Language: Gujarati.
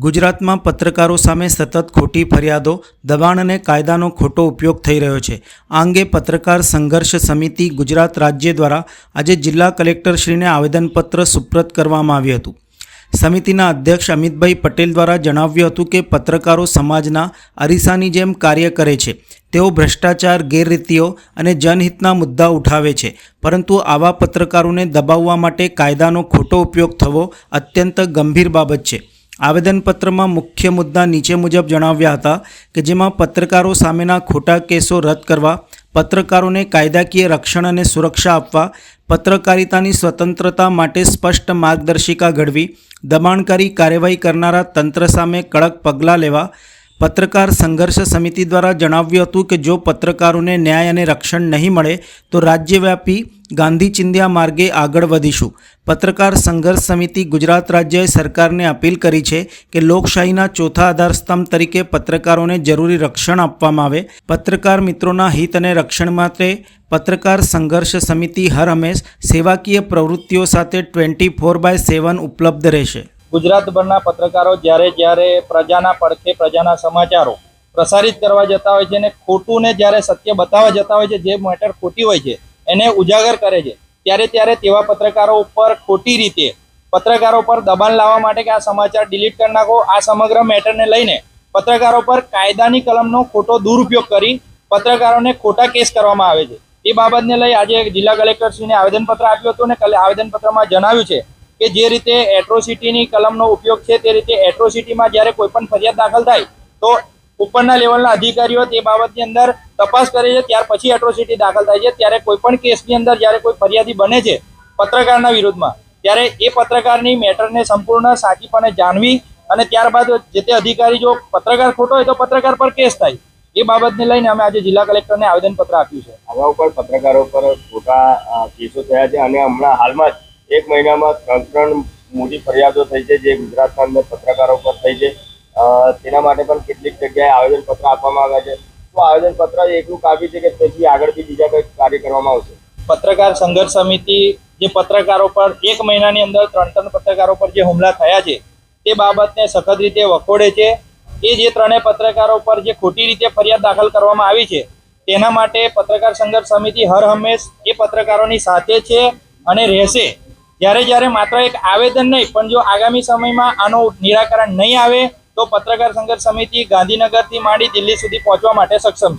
ગુજરાતમાં પત્રકારો સામે સતત ખોટી ફરિયાદો, દબાણ અને કાયદાનો ખોટો ઉપયોગ થઈ રહ્યો છે। આ અંગે પત્રકાર સંઘર્ષ સમિતિ ગુજરાત રાજ્ય દ્વારા આજે જિલ્લા કલેક્ટરશ્રીને આવેદનપત્ર સુપ્રત કરવામાં આવ્યું હતું। સમિતિના અધ્યક્ષ અમિતભાઈ પટેલ દ્વારા જણાવ્યું હતું કે પત્રકારો સમાજના અરીસાની જેમ કાર્ય કરે છે। તેઓ ભ્રષ્ટાચાર, ગેરરીતિઓ અને જનહિતના મુદ્દા ઉઠાવે છે, પરંતુ આવા પત્રકારોને દબાવવા માટે કાયદાનો ખોટો ઉપયોગ થવો અત્યંત ગંભીર બાબત છે। આવેદનપત્રમાં મુખ્ય મુદ્દા નીચે મુજબ જણાવ્યા હતા કે જેમાં પત્રકારો સામેના ખોટા કેસો રદ કરવા, પત્રકારોને કાયદાકીય રક્ષણ અને સુરક્ષા આપવા, પત્રકારિતાની સ્વતંત્રતા માટે સ્પષ્ટ માર્ગદર્શિકા ઘડવી, દબાણકારી કાર્યવાહી કરનારા તંત્ર સામે કડક પગલાં લેવા। પત્રકાર સંઘર્ષ સમિતિ દ્વારા જણાવ્યું હતું કે જો પત્રકારોને ન્યાય અને રક્ષણ નહીં મળે તો રાજ્યવ્યાપી ગાંધી ચિંધ્યા માર્ગે આગળ વધીશું। પત્રકાર સંઘર્ષ સમિતિ ગુજરાત રાજ્યએ સરકારને અપીલ કરી છે કે લોકશાહીના ચોથા આધારસ્તંભ તરીકે પત્રકારોને જરૂરી રક્ષણ આપવામાં આવે। પત્રકાર મિત્રોના હિત અને રક્ષણ માટે પત્રકાર સંઘર્ષ સમિતિ હર હંમેશ સેવાકીય પ્રવૃત્તિઓ સાથે 24/7 ઉપલબ્ધ રહેશે। ગુજરાતભરના પત્રકારો જ્યારે પ્રજાના પડખે પ્રજાના સમાચારો પ્રસારિત કરવા જતા હોય છે અને ખોટું ને જ્યારે સત્ય બતાવવા જતા હોય છે, જે મેટર ખોટી હોય છે એને ઉજાગર કરે છે, ત્યારે તેવા પત્રકારો ઉપર ખોટી રીતે પત્રકારો પર દબાણ લાવવા માટે કે આ સમાચાર ડિલીટ કરી નાખો, આ સમગ્ર મેટરને લઈને પત્રકારો પર કાયદાની કલમનો ખોટો દુરુપયોગ કરી પત્રકારોને ખોટા કેસ કરવામાં આવે છે। એ બાબતને લઈ આજે જિલ્લા કલેક્ટરશ્રીને આવેદનપત્ર આપ્યું હતું અને આવેદનપત્રમાં જણાવ્યું છે કે જે રીતે એટ્રોસિટીની કલમનો ઉપયોગ છે તે રીતે એટ્રોસિટીમાં જ્યારે કોઈ પણ ફરિયાદ દાખલ થાય તો ઉપરના લેવલના અધિકારીઓ તે બાબતની અંદર તપાસ કરે છે, ત્યાર પછી એટ્રોસિટી દાખલ થાય છે। ત્યારે કોઈ પણ કેસની અંદર જ્યારે કોઈ ફરિયાદી બને છે પત્રકારના વિરુદ્ધમાં, ત્યારે એ પત્રકારની મેટરને સંપૂર્ણ સાચીપણે જાણવી અને ત્યારબાદ જે તે અધિકારી જો પત્રકાર ખોટો હોય તો પત્રકાર પર કેસ થાય। એ બાબતને લઈને અમે આજે જિલ્લા કલેક્ટરને આવેદનપત્ર આપ્યું છે। આવા ઉપર પત્રકારો પર ખોટા કેસો થયા છે અને હમણાં હાલમાં એક મહિનામાં 3 મોટી ફરિયાદો થઈ છે જે ગુજરાતના અંદર પત્રકારો પર થઈ છે। તેના માટે પણ કેટલીક જગ્યાએ આવેદનપત્ર આપવામાં આવ્યા છે। તો આવેદનપત્ર એટલું કાફી છે કે પછી આગળથી બીજા કંઈક કાર્ય કરવામાં આવશે? પત્રકાર સંઘર્ષ સમિતિ જે પત્રકારો પર એક મહિનાની અંદર 3 પત્રકારો પર જે હુમલા થયા છે તે બાબતને સખત રીતે વખોડે છે। એ જે 3 પત્રકારો પર જે ખોટી રીતે ફરિયાદ દાખલ કરવામાં આવી છે તેના માટે પત્રકાર સંઘર્ષ સમિતિ હર હંમેશ એ પત્રકારોની સાથે છે અને રહેશે। જ્યારે માત્ર એક આવેદન નહીં પણ જો આગામી સમયમાં આનું નિરાકરણ નહીં આવે તો પત્રકાર સંઘર્ષ સમિતિ ગાંધીનગરથી માંડી દિલ્હી સુધી પહોંચવા માટે સક્ષમ છે।